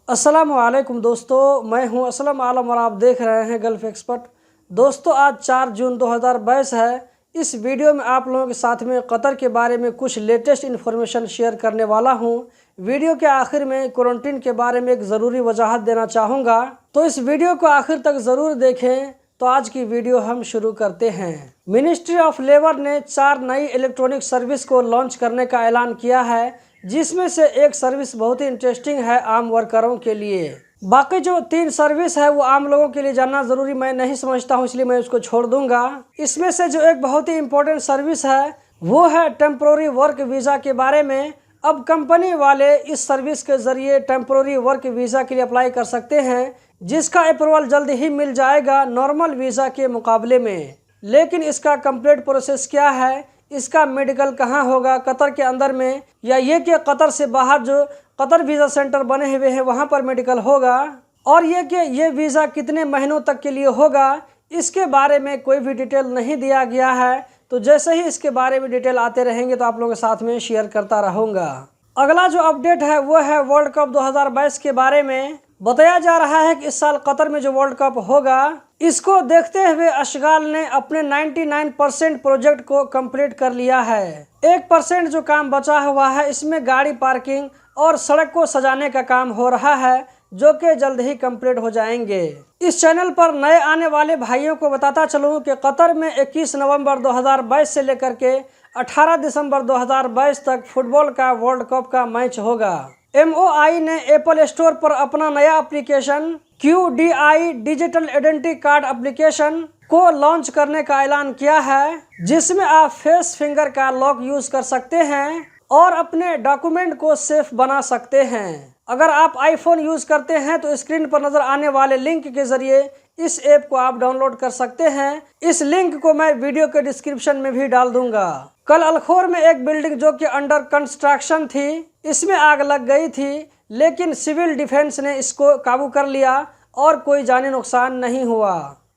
अस्सलामुअलैकुम दोस्तों, मैं हूं असलम आलम और आप देख रहे हैं गल्फ एक्सपर्ट। दोस्तों, आज 4 जून 2022 है। इस वीडियो में आप लोगों के साथ में कतर के बारे में कुछ लेटेस्ट इन्फॉर्मेशन शेयर करने वाला हूं। वीडियो के आखिर में क्वारंटीन के बारे में एक ज़रूरी वजाहत देना चाहूँगा, तो इस वीडियो को आखिर तक ज़रूर देखें। तो आज की वीडियो हम शुरू करते हैं। मिनिस्ट्री ऑफ लेबर ने 4 नई इलेक्ट्रॉनिक सर्विस को लॉन्च करने का ऐलान किया है, जिसमें से एक सर्विस बहुत ही इंटरेस्टिंग है आम वर्करों के लिए। बाकी जो 3 सर्विस है वो आम लोगों के लिए जानना ज़रूरी मैं नहीं समझता हूँ, इसलिए मैं उसको छोड़ दूंगा। इसमें से जो एक बहुत ही इम्पोर्टेंट सर्विस है वो है टेम्पोररी वर्क वीज़ा के बारे में। अब कंपनी वाले इस सर्विस के ज़रिए टेम्पोररी वर्क वीज़ा के लिए अप्लाई कर सकते हैं, जिसका अप्रूवल जल्द ही मिल जाएगा नॉर्मल वीज़ा के मुकाबले में। लेकिन इसका कंप्लीट प्रोसेस क्या है, इसका मेडिकल कहाँ होगा, कतर के अंदर में या ये कि कतर से बाहर जो कतर वीज़ा सेंटर बने हुए हैं वहाँ पर मेडिकल होगा, और ये कि ये वीज़ा कितने महीनों तक के लिए होगा, इसके बारे में कोई भी डिटेल नहीं दिया गया है। तो जैसे ही इसके बारे में डिटेल आते रहेंगे तो आप लोगों के साथ में शेयर करता रहूँगा। अगला जो अपडेट है वो है वर्ल्ड कप 2022 के बारे में। बताया जा रहा है कि इस साल कतर में जो वर्ल्ड कप होगा, इसको देखते हुए अशगाल ने अपने 99% प्रोजेक्ट को कंप्लीट कर लिया है। 1% जो काम बचा हुआ है, इसमें गाड़ी पार्किंग और सड़क को सजाने का काम हो रहा है, जो कि जल्द ही कंप्लीट हो जाएंगे। इस चैनल पर नए आने वाले भाइयों को बताता चलूं कि कतर में 21 नवंबर 2022 से लेकर के 18 दिसंबर 2022 तक फुटबॉल का वर्ल्ड कप का मैच होगा। MOI ने एप्पल स्टोर पर अपना नया application QDI digital identity card application को लॉन्च करने का ऐलान किया है, जिसमें आप फेस फिंगर का लॉक यूज कर सकते हैं और अपने डॉक्यूमेंट को सेफ बना सकते हैं। अगर आप आईफोन यूज करते हैं तो स्क्रीन पर नजर आने वाले लिंक के जरिए इस ऐप को आप डाउनलोड कर सकते हैं। इस लिंक को मैं वीडियो के डिस्क्रिप्शन में भी डाल दूंगा। कल अलखोर में एक बिल्डिंग जो कि अंडर कंस्ट्रक्शन थी, इसमें आग लग गई थी, लेकिन सिविल डिफेंस ने इसको काबू कर लिया और कोई जानी नुकसान नहीं हुआ।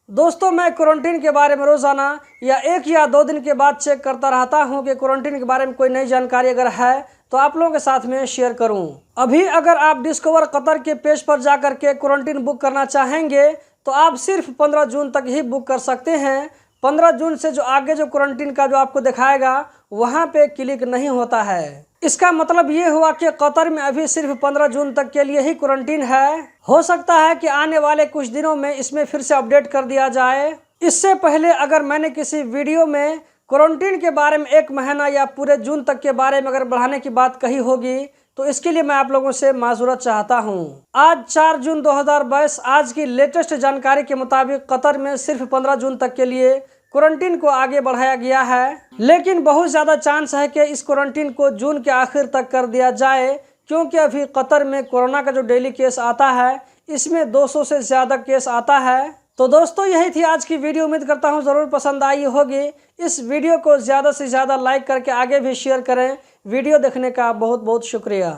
दोस्तों, मैं क्वारंटीन के बारे में रोज़ाना या 1 या 2 दिन के बाद चेक करता रहता हूं कि क्वारंटीन के बारे में कोई नई जानकारी अगर है तो आप लोगों के साथ में शेयर करूं। अभी अगर आप डिस्कवर कतर के पेज पर जाकर के क्वारंटीन बुक करना चाहेंगे तो आप सिर्फ 15 जून तक ही बुक कर सकते हैं। 15 जून से जो आगे जो क्वारंटीन का जो आपको दिखाएगा वहाँ पे क्लिक नहीं होता है। इसका मतलब ये हुआ कि कतर में अभी सिर्फ 15 जून तक के लिए ही क्वारंटीन है। हो सकता है कि आने वाले कुछ दिनों में इसमें फिर से अपडेट कर दिया जाए। इससे पहले अगर मैंने किसी वीडियो में क्वारंटीन के बारे में 1 महीना या पूरे जून तक के बारे में अगर बढ़ाने की बात कही होगी तो इसके लिए मैं आप लोगों से माजूरत चाहता हूं। आज 4 जून 2022 आज की लेटेस्ट जानकारी के मुताबिक कतर में सिर्फ 15 जून तक के लिए क्वारंटीन को आगे बढ़ाया गया है, लेकिन बहुत ज़्यादा चांस है कि इस क्वारंटीन को जून के आखिर तक कर दिया जाए, क्योंकि अभी कतर में कोरोना का जो डेली केस आता है इसमें 200 से ज़्यादा केस आता है। तो दोस्तों, यही थी आज की वीडियो। उम्मीद करता हूँ ज़रूर पसंद आई होगी। इस वीडियो को ज़्यादा से ज़्यादा लाइक करके आगे भी शेयर करें। वीडियो देखने का बहुत बहुत शुक्रिया।